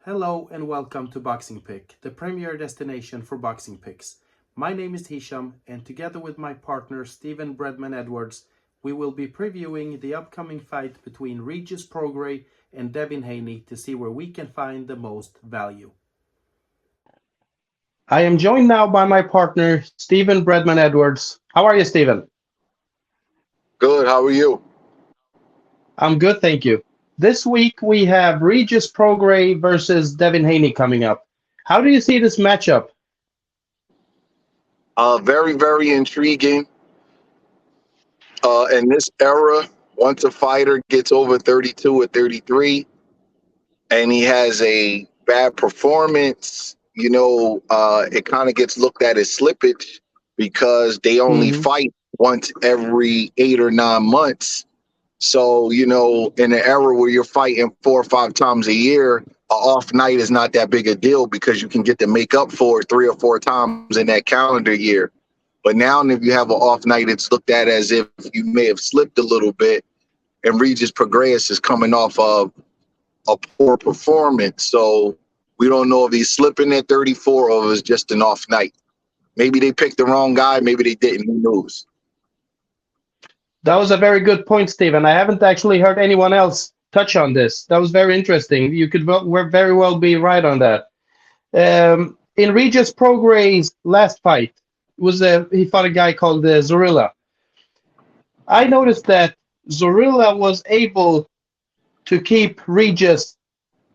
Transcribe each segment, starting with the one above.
Hello and welcome to Boxing Pick, the premier destination for boxing picks. My name is Hisham, and together with my partner Stephen Breadman Edwards, we will be previewing the upcoming fight between Regis Prograis and Devin Haney to see where we can find the most value. I am joined now by my partner Stephen Breadman Edwards. How are you, Stephen? Good. How are you? I'm good, thank you. This week we have Regis Prograis versus Devin Haney coming up. How do you see this matchup? Very, very intriguing. In this era, once a fighter gets over 32 or 33 and he has a bad performance, it kind of gets looked at as slippage because they only Mm-hmm. fight once every 8 or 9 months. So, in an era where you're fighting 4 or 5 times a year, an off night is not that big a deal because you can get to make up for it 3 or 4 times in that calendar year. But now, if you have an off night, it's looked at as if you may have slipped a little bit. And Regis Prograis is coming off of a poor performance. So we don't know if he's slipping at 34 or if it's just an off night. Maybe they picked the wrong guy. Maybe they didn't. Who knows? That was a very good point, Stephen. I haven't actually heard anyone else touch on this. That was very interesting. You could very well be right on that. In Regis Prograis' last fight, he fought a guy called Zorilla. I noticed that Zorilla was able to keep Regis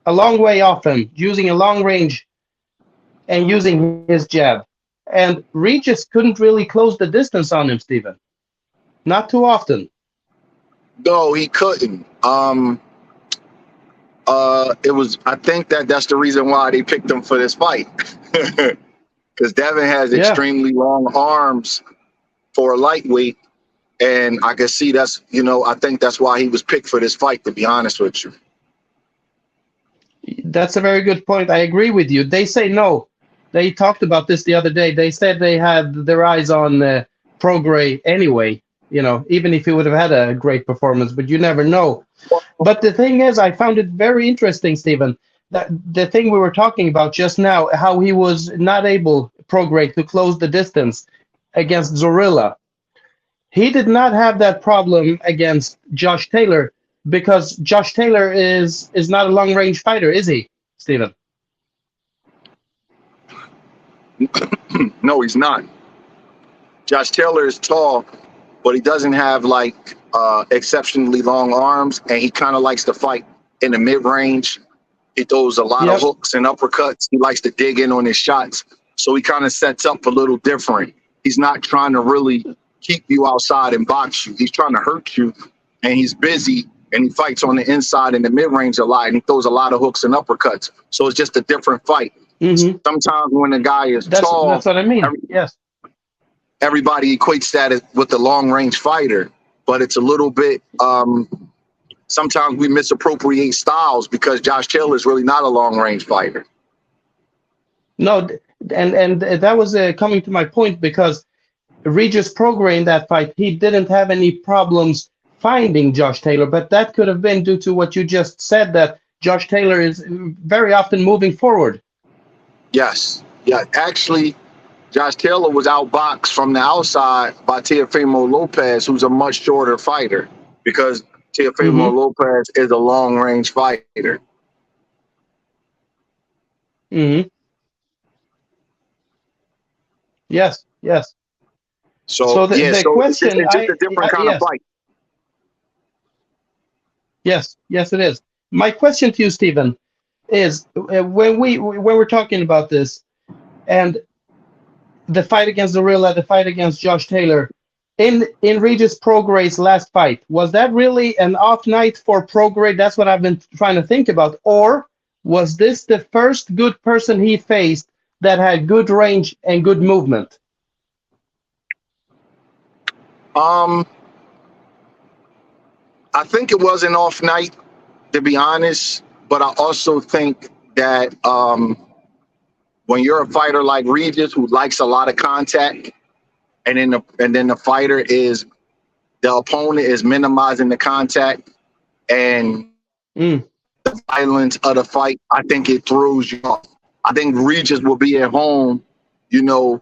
a long way off him, using a long range and using his jab. And Regis couldn't really close the distance on him, Stephen. Not too often. No, he couldn't. It was. I think that's the reason why they picked him for this fight, because Devin has Yeah. extremely long arms for a lightweight, and I can see that's. I think that's why he was picked for this fight. To be honest with you. That's a very good point. I agree with you. They say no. They talked about this the other day. They said they had their eyes on Prograis anyway, even if he would have had a great performance, but you never know. But the thing is, I found it very interesting, Stephen, that the thing we were talking about just now, how he was not able, Prograis, to close the distance against Zorilla. He did not have that problem against Josh Taylor because Josh Taylor is not a long range fighter, is he, Stephen? No, he's not. Josh Taylor is tall, but he doesn't have exceptionally long arms, and he kind of likes to fight in the mid range. He throws a lot of Yep. hooks and uppercuts. He likes to dig in on his shots, so he kind of sets up a little different. He's not trying to really keep you outside and box you. He's trying to hurt you, and he's busy, and he fights on the inside in the mid range a lot, and he throws a lot of hooks and uppercuts. So it's just a different fight. Mm-hmm. Sometimes when a guy is That's tall, what I mean. Yes. everybody equates that with the long range fighter, but it's a little bit. Sometimes we misappropriate styles because Josh Taylor is really not a long range fighter. No, and that was coming to my point because Regis Prograis in that fight, he didn't have any problems finding Josh Taylor, but that could have been due to what you just said, that Josh Taylor is very often moving forward. Yes. Yeah. Actually, Josh Taylor was outboxed from the outside by Teofimo Lopez, who's a much shorter fighter, because Teofimo Lopez is a long range fighter. Mm-hmm. Yes, yes. So the it's question, just a different kind of yes, fight. yes, it is. My question to you, Stephen, is when we're talking about this and the fight against Zorilla, the fight against Josh Taylor, in Regis Prograis' last fight, was that really an off night for Prograis? That's what I've been trying to think about. Or was this the first good person he faced that had good range and good movement? I think it was an off night, to be honest, but I also think that when you're a fighter like Regis, who likes a lot of contact, and then the opponent is minimizing the contact, and Mm. violence of the fight, I think it throws you off. I think Regis will be at home, you know,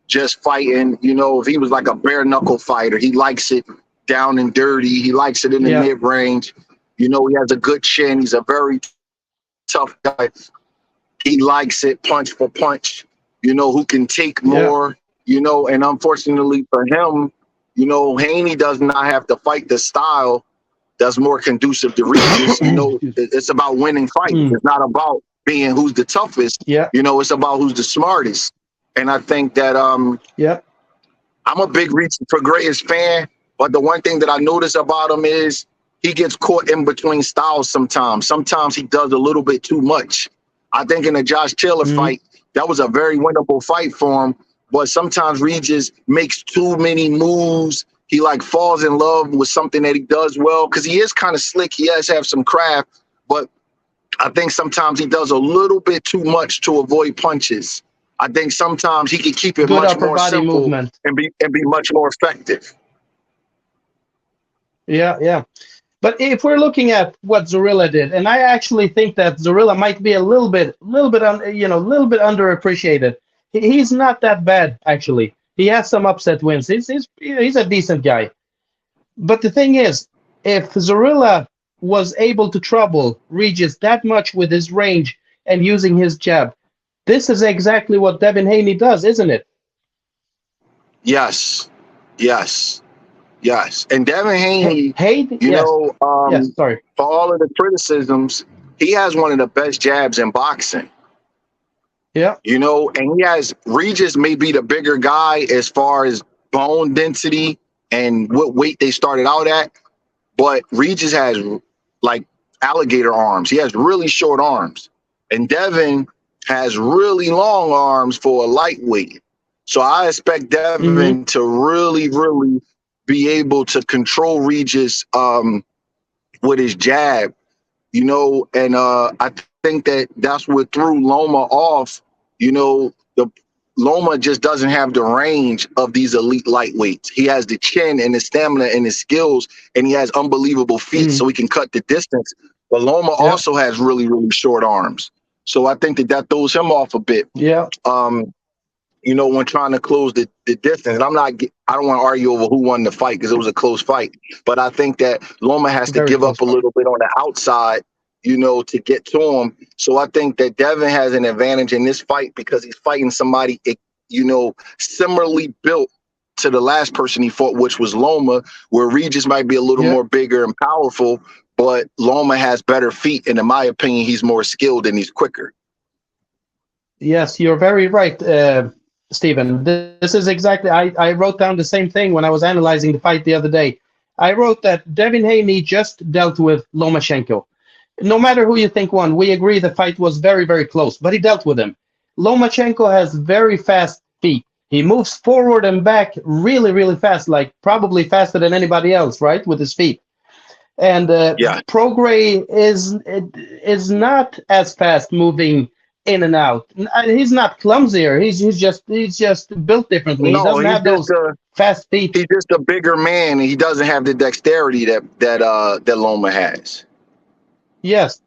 just fighting. You know, if he was like a bare knuckle fighter, he likes it down and dirty. He likes it in the Yeah. mid range. You know, he has a good chin. He's a very tough guy. He likes it punch for punch. You know, who can take Yeah. more. You know, and unfortunately for him, you know, Haney does not have to fight the style that's more conducive to Regis. You know, it's about winning fights. Mm. It's not about being who's the toughest. Yeah. You know, it's about who's the smartest. And I think that Yeah. I'm a big Regis Prograis fan, but the one thing that I notice about him is he gets caught in between styles sometimes. Sometimes he does a little bit too much. I think in the Josh Taylor Mm. fight, that was a very winnable fight for him. But sometimes Regis makes too many moves. He like falls in love with something that he does well because he is kind of slick. He has have some craft, but I think sometimes he does a little bit too much to avoid punches. I think sometimes he can keep it Good much upper more body simple movement. and be much more effective. Yeah. Yeah. But if we're looking at what Zorilla did, and I actually think that Zorilla might be a little bit, a little bit underappreciated. He's not that bad actually. He has some upset wins. He's a decent guy. But the thing is, if Zorilla was able to trouble Regis that much with his range and using his jab, this is exactly what Devin Haney does, isn't it? Yes, yes, yes. And Devin Haney, Haney, you yes, know, yes. Sorry. for all of the criticisms, he has one of the best jabs in boxing. Yeah. You know, and he has Regis may be the bigger guy as far as bone density and what weight they started out at, but Regis has like alligator arms. He has really short arms. And Devin has really long arms for a lightweight. So I expect Mm-hmm. Devin to really, really be able to control Regis with his jab, you know, and I think that that's what threw Loma off. You know, the Loma just doesn't have the range of these elite lightweights. He has the chin and the stamina and his skills, and he has unbelievable feet, Mm. so he can cut the distance. But Loma Yeah. also has really, really short arms. So I think that that throws him off a bit. Yeah. You know, when trying to close the distance. And I don't want to argue over who won the fight because it was a close fight. But I think that Loma has to Very give close up a fight. little bit on the outside, you know, to get to him. So I think that Devin has an advantage in this fight because he's fighting somebody, you know, similarly built to the last person he fought, which was Loma, where Regis might be a little Yeah. more bigger and powerful, but Loma has better feet. And in my opinion, he's more skilled and he's quicker. Yes, you're very right, Stephen. This is exactly, I wrote down the same thing when I was analyzing the fight the other day. I wrote that Devin Haney just dealt with Lomachenko. No matter who you think won, we agree the fight was very, very close, but he dealt with him. Lomachenko has very fast feet. He moves forward and back really, really fast, like probably faster than anybody else, right, with his feet. And Yeah. Prograis is not as fast moving in and out. He's not clumsier. He's just built differently. He No, doesn't have those fast feet. he's just a bigger man, and he doesn't have the dexterity that Loma has. Yes.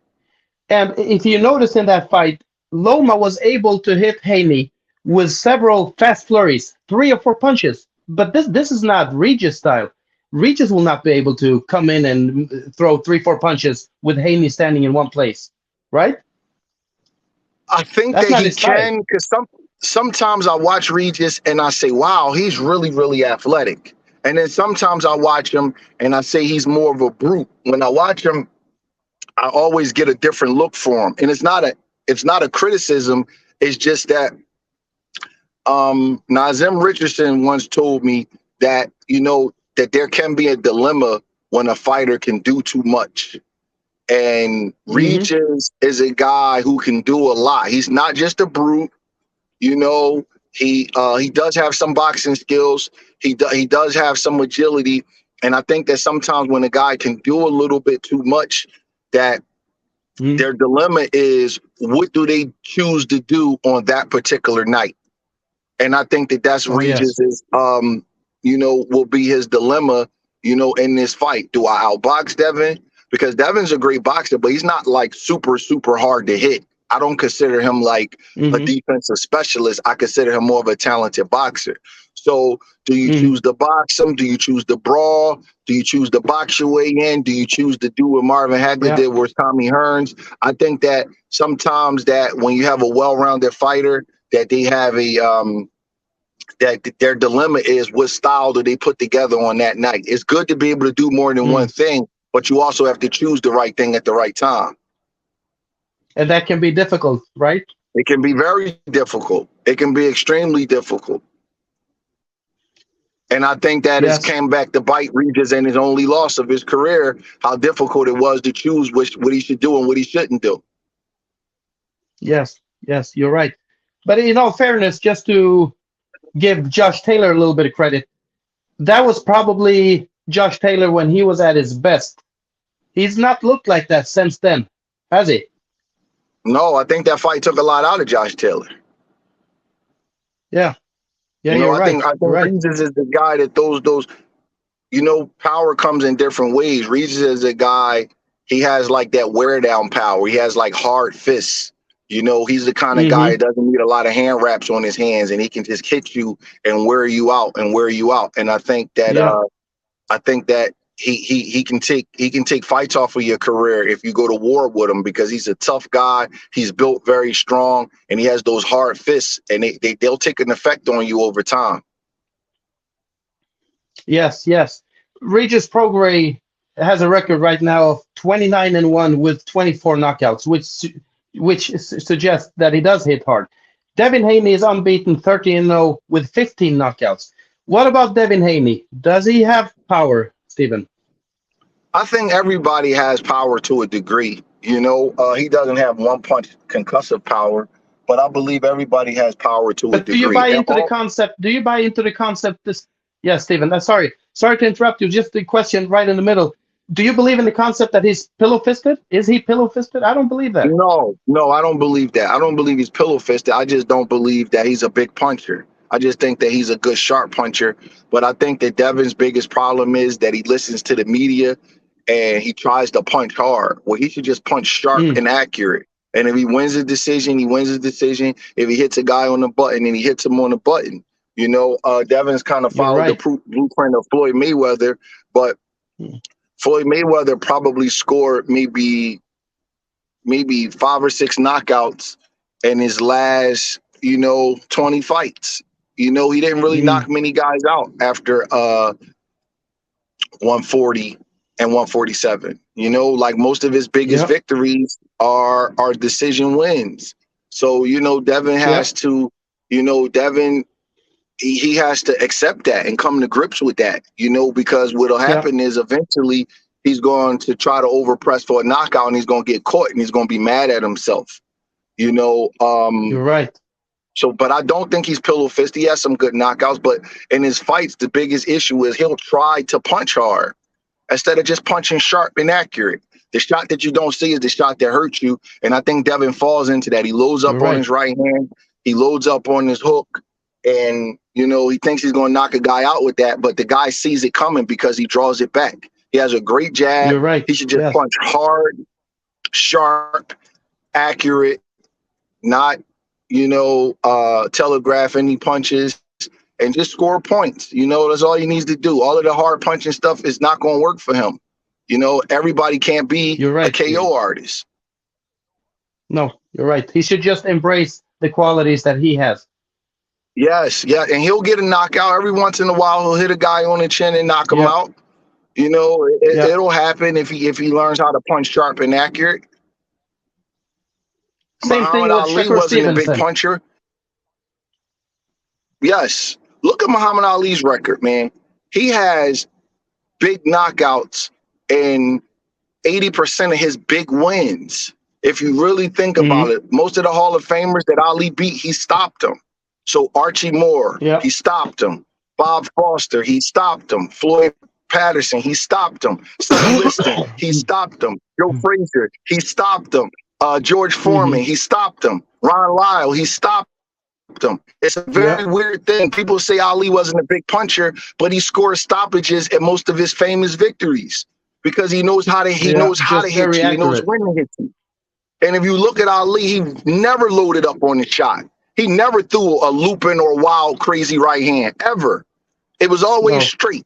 And if you notice in that fight, Loma was able to hit Haney with several fast flurries, 3 or 4 punches. But this is not Regis style. Regis will not be able to come in and throw 3, 4 punches with Haney standing in one place, right? I think That's that not he his style. can because sometimes I watch Regis and I say, "Wow, he's really really athletic," and then sometimes I watch him and I say he's more of a brute. When I watch him, I always get a different look for him, and it's not a criticism. It's just that Nazim Richardson once told me that that there can be a dilemma when a fighter can do too much. And Hmm. Regis is a guy who can do a lot. He's not just a brute, you know. He does have some boxing skills. He does have some agility, and I think that sometimes when a guy can do a little bit too much, that Hmm. their dilemma is what do they choose to do on that particular night. And I think that that's Oh, yes. Regis's, will be his dilemma, in this fight. Do I outbox Devin? because Devin's a great boxer, but he's not like super, super hard to hit. I don't consider him like a Mm-hmm. defensive specialist. I consider him more of a talented boxer. So do you Mm-hmm. choose to box him? Do you choose to brawl? Do you choose to box your way in? Do you choose to do what Marvin Hagler Yeah. did with Tommy Hearns? I think that sometimes that when you have a well-rounded fighter, that they have that their dilemma is what style do they put together on that night. It's good to be able to do more than one Mm. thing, but you also have to choose the right thing at the right time. And that can be difficult, right? It can be very difficult. It can be extremely difficult. And I think that has Yes. came back to bite Regis and his only loss of his career, how difficult it was to choose what he should do and what he shouldn't do. Yes. Yes. You're right. But in all fairness, just to give Josh Taylor a little bit of credit, that was probably Josh Taylor when he was at his best. He's not looked like that since then, has he? No, I think that fight took a lot out of Josh Taylor. Yeah. Yeah. You know, You're I right. think You're right. Regis is the guy that those power comes in different ways. Regis is a guy, he has like that wear down power. He has like hard fists. He's the kind of guy Mm-hmm. that doesn't need a lot of hand wraps on his hands, and he can just hit you and wear you out and wear you out. And Yeah. I think that he can take fights off of your career if you go to war with him, because he's a tough guy. He's built very strong, and he has those hard fists, and they'll take an effect on you over time. Yes. Yes. Regis Prograis has a record right now of 29-1 with 24 knockouts, which suggests that he does hit hard. Devin Haney is unbeaten 30-0 with 15 knockouts. What about Devin Haney? Does he have power, Stephen? I think everybody has power to a degree. He doesn't have one punch concussive power, but I believe everybody has power to a But do you degree. buy And into the concept? Do you buy into the concept? Yeah, Stephen. Sorry to interrupt you. Just the question right in the middle. Do you believe in the concept that he's pillow fisted? Is he pillow fisted? I don't believe that. no, I don't believe that. I don't believe he's pillow fisted. I just don't believe that he's a big puncher. I just think that he's a good sharp puncher. But I think that Devin's biggest problem is that he listens to the media and he tries to punch hard. Well, he should just punch sharp Mm, and accurate. And if he wins a decision, he wins a decision. If he hits a guy on the button, then he hits him on the button. Devin's kind of you're followed the right. blueprint of Floyd Mayweather, but Mm, Floyd Mayweather probably scored maybe 5 or 6 knockouts in his last, 20 fights. He didn't really mm, knock many guys out after 140 and 147. Like most of his biggest yep. victories are decision wins. So, Devin has Yep. to, Devin he has to accept that and come to grips with that, because what'll Yep. happen is eventually he's going to try to overpress for a knockout and he's going to get caught and he's going to be mad at himself, you know. You're right. But I don't think he's pillow fist. He has some good knockouts, but in his fights, the biggest issue is he'll try to punch hard instead of just punching sharp and accurate. The shot that you don't see is the shot that hurts you. And I think Devin falls into that. He loads You're up on right. his right hand. He loads up on his hook. And, he thinks he's going to knock a guy out with that. But the guy sees it coming because he draws it back. He has a great You're jab. right. He should just Yes. punch hard, sharp, accurate, not, telegraph any punches, and just score points. That's all he needs to do. All of the hard punching stuff is not going to work for him. Everybody can't be You're a right. KO artist. No, you're right. He should just embrace the qualities that he has. Yes, yeah, and he'll get a knockout every once in a while. He'll hit a guy on the chin and knock him Yep. out. Yep. It'll happen if he learns how to punch sharp and accurate. Same thing Muhammad with Ali Shakur wasn't a big Stevenson. puncher. Yes, look at Muhammad Ali's record, man. He has big knockouts in 80% of his big wins. If you really think about Mm-hmm. it, most of the Hall of Famers that Ali beat, he stopped them. So Archie Moore, Yep. he stopped him. Bob Foster, he stopped him. Floyd Patterson, he stopped him. Sonny Liston, he stopped him. Joe Frazier, he stopped him. George Foreman, Mm-hmm. he stopped him. Ron Lyle, he stopped him. It's a very Yep. weird thing. People say Ali wasn't a big puncher, but he scored stoppages at most of his famous victories because he knows how to Yeah, just hit very you. He knows accurate. when to hit you. And if you look at Ali, he never loaded up on the shot. He never threw a looping or wild, crazy right hand ever. It was always No. straight.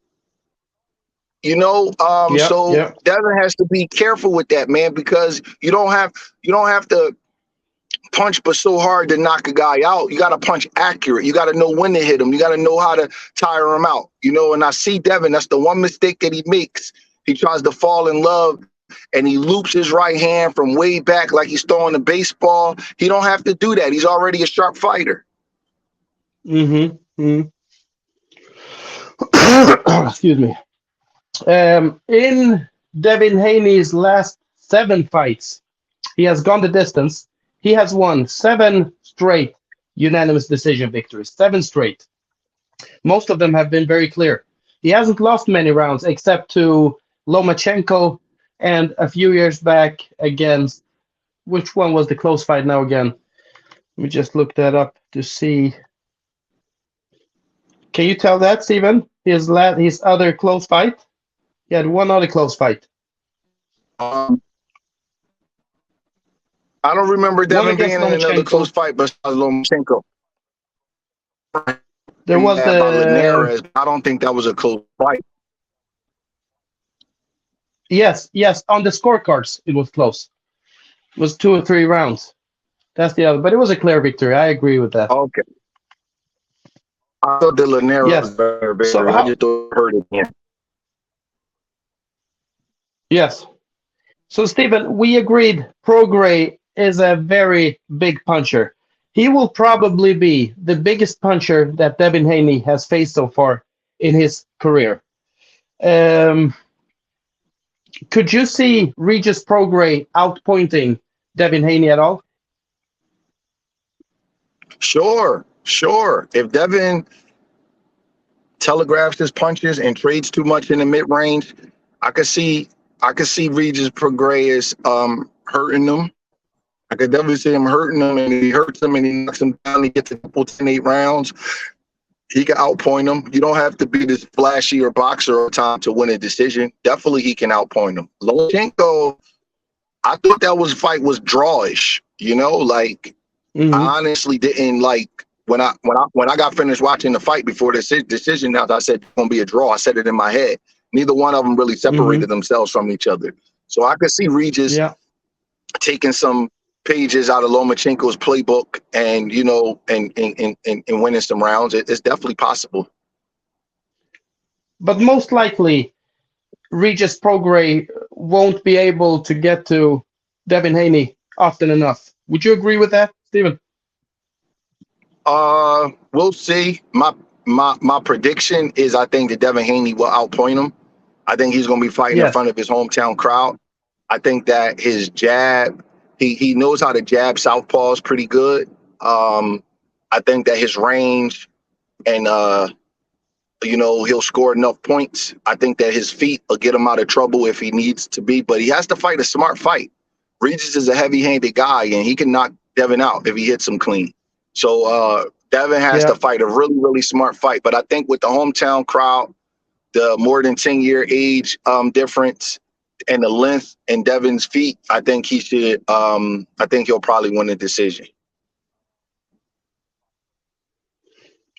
Yep, So yep. Devin has to be careful with that, man, because you don't have to punch but so hard to knock a guy out. You got to punch accurate. You got to know when to hit him. You got to know how to tire him out. And I see Devin, that's the one mistake that he makes. He tries to fall in love and he loops his right hand from way back like he's throwing a baseball. He don't have to do that. He's already a sharp fighter. Mm-hmm. Excuse me. In Devin Haney's last 7 fights, he has gone the distance. He has won 7 straight unanimous decision victories. 7 straight. Most of them have been very clear. He hasn't lost many rounds except to Lomachenko and a few years back against, which one was the close fight now again? Let me just look that up to see. Can you tell that, Steven? His other close fight? He had one other close fight. Um, I don't remember One Devin being against in another close Lomachenko. fight besides Lomachenko. There was By the Linares, I don't think that was a close fight. yes, on the scorecards it was close. It was 2 or 3 rounds. That's the other, but it was a clear victory. I agree with that. Okay. I thought the Linares was Yes. better. So I just heard it again. yes. So Stephen, we agreed Prograis is a very big puncher. He will probably be the biggest puncher that Devin Haney has faced so far in his career. Um, could you see Regis Prograis outpointing Devin Haney at all? Sure. If Devin telegraphs his punches and trades too much in the mid range, I could see Regis Prograis hurting them. I could definitely see him hurting them, and if he hurts them and he knocks them down, he gets a couple 10-8 rounds. He can outpoint them. You don't have to be this flashy or boxer all the time to win a decision. Definitely, he can outpoint them. Lomachenko, I thought that fight was drawish. Like Mm-hmm. I honestly didn't like when I got finished watching the fight before the decision. Now I said it's gonna be a draw. I said it in my head. Neither one of them really Mm-hmm. separated themselves from each other. So I could see Regis Yeah. taking some pages out of Lomachenko's playbook and and winning some rounds. It's definitely possible. But most likely, Regis Prograis won't be able to get to Devin Haney often enough. Would you agree with that, Stephen? We'll see. My prediction is I think that Devin Haney will outpoint him. I think he's going to be fighting in Yes. front of his hometown crowd. I think that his jab, he knows how to jab southpaws pretty good. I think that his range and he'll score enough points. I think that his feet will get him out of trouble if he needs to be, but he has to fight a smart fight. Regis is a heavy-handed guy, and he can knock Devin out if he hits him clean. So Devin has to Yeah. fight a really, really smart fight. But I think with the hometown crowd, the more than 10-year age difference, and the length in Devin's feet, I think he should. I think he'll probably win the decision.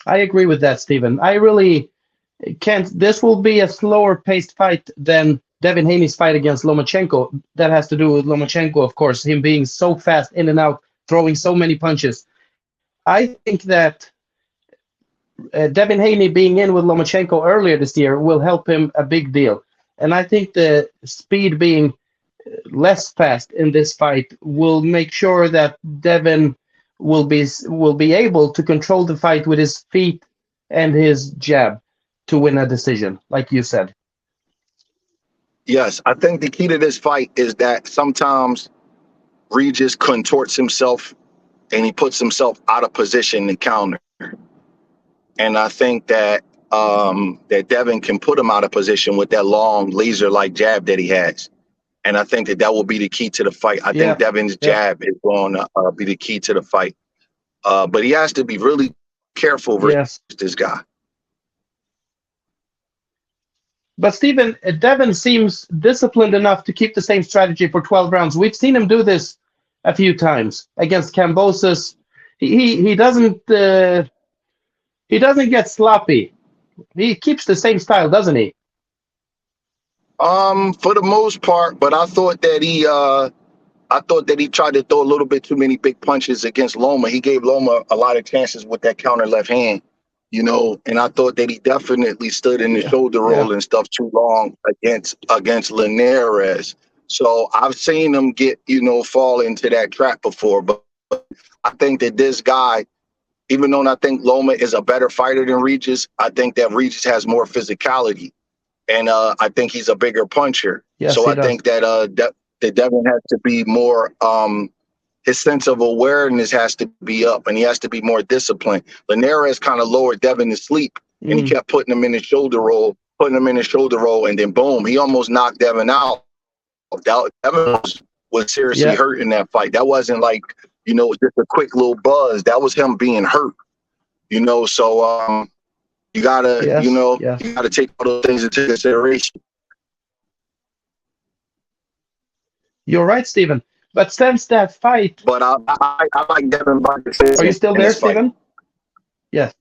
I agree with that, Stephen. I really can't. This will be a slower paced fight than Devin Haney's fight against Lomachenko. That has to do with Lomachenko, of course, him being so fast in and out, throwing so many punches. I think that Devin Haney being in with Lomachenko earlier this year will help him a big deal. And I think the speed being less fast in this fight will make sure that Devin will be able to control the fight with his feet and his jab to win a decision, like you said. Yes, I think the key to this fight is that sometimes Regis contorts himself and he puts himself out of position to counter. And I think that Devin can put him out of position with that long laser-like jab that he has. And I think that will be the key to the fight. I think Yeah, Devin's yeah, jab is going to be the key to the fight. But he has to be really careful versus yes. this guy. But Stephen, Devin seems disciplined enough to keep the same strategy for 12 rounds. We've seen him do this a few times against Cambosis. He doesn't get sloppy. He keeps the same style, doesn't he? For the most part, but I thought that he tried to throw a little bit too many big punches against Loma. He gave Loma a lot of chances with that counter left hand, and I thought that he definitely stood in the shoulder roll and stuff too long against Linares. So I've seen him get, fall into that trap before. But I think that this guy, even though I think Loma is a better fighter than Regis, I think that Regis has more physicality. And I think he's a bigger puncher. Yes, so I does. think that Devin has to be more, his sense of awareness has to be up, and he has to be more disciplined. Linares kind of lowered Devin to sleep, and he kept putting him in his shoulder roll, and then boom, he almost knocked Devin out. Devin was seriously hurt in that fight. That wasn't like, just a quick little buzz. That was him being hurt, so you gotta, you gotta take all those things into consideration. You're right, Stephen. But since that fight, but I like Devin by decision. Are you still there, Stephen? Yes.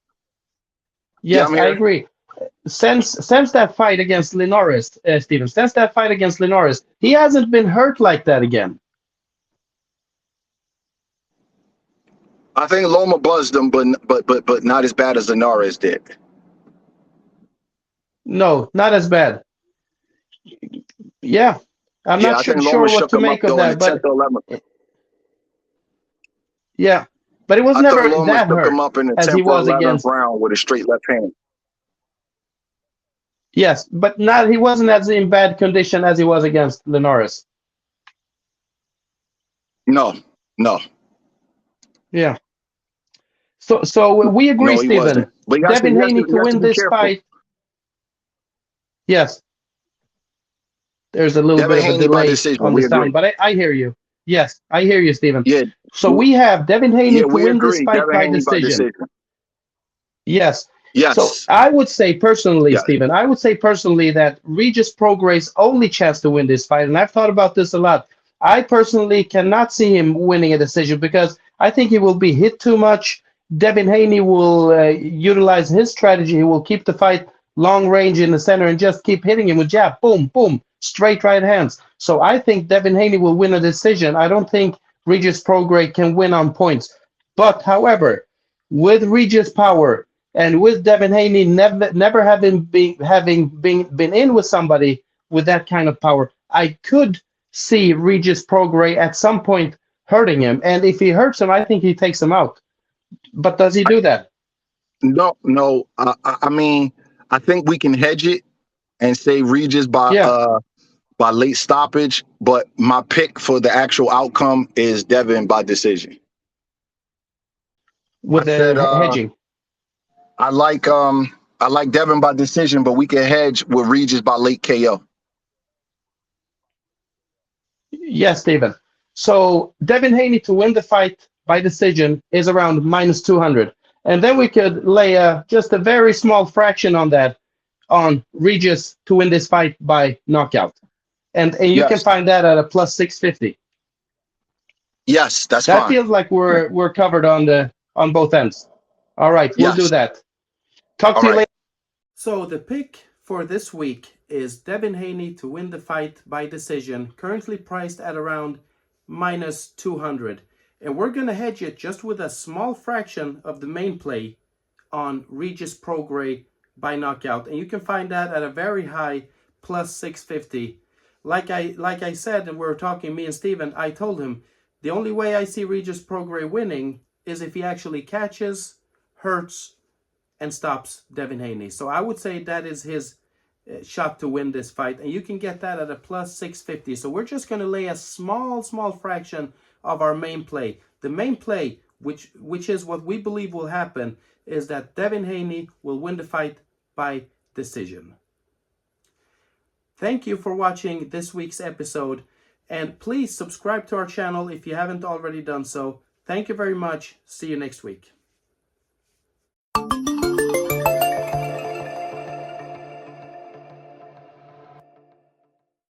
Yes, I agree. Since that fight against Linares, Stephen, since that fight against Linares, he hasn't been hurt like that again. I think Loma buzzed him, but not as bad as Linares did. No, not as bad. Yeah, I'm not sure what to make of that, but yeah, but it was never that hurt him up in the as he was against round with a straight left hand. Yes, but he wasn't as in bad condition as he was against Linares. No. Yeah. So we agree, Stephen. Devin Haney to win this fight. Yes. There's a little bit of a delay on the sound, but I hear you. Yes, I hear you, Stephen. Yeah. So we have Devin Haney to win this fight by decision. Yes. Yes. So I would say personally, Stephen, that Regis Prograis' only chance to win this fight, and I've thought about this a lot, I personally cannot see him winning a decision because I think he will be hit too much. Devin Haney will utilize his strategy. He will keep the fight long range in the center and just keep hitting him with jab, boom, boom, straight right hands. So I think Devin Haney will win a decision. I don't think Regis Prograis can win on points. But however, with Regis power and with Devin Haney never having been in with somebody with that kind of power, I could see Regis Prograis at some point hurting him. And if he hurts him, I think he takes him out. But does he do that? No. I mean, I think we can hedge it and say Regis by late stoppage, but my pick for the actual outcome is Devin by decision. With hedging. I like Devin by decision, but we can hedge with Regis by late KO. Yes, Stephen. So Devin Haney to win the fight by decision is around minus 200. And then we could lay just a very small fraction on that on Regis to win this fight by knockout. And you can find that at a plus 650. Yes, that's that fine. Feels like we're covered on both ends. All right, we'll do that. Talk to you later. So the pick for this week is Devin Haney to win the fight by decision, currently priced at around minus 200. And we're going to hedge it just with a small fraction of the main play on Regis Prograis by knockout. And you can find that at a very high plus 650. Like I said, and we were talking, me and Steven, I told him, the only way I see Regis Prograis winning is if he actually catches, hurts, and stops Devin Haney. So I would say that is his shot to win this fight. And you can get that at a plus 650. So we're just going to lay a small fraction of our main play. The main play, which is what we believe will happen, is that Devin Haney will win the fight by decision. Thank you for watching this week's episode. And please subscribe to our channel if you haven't already done so. Thank you very much. See you next week.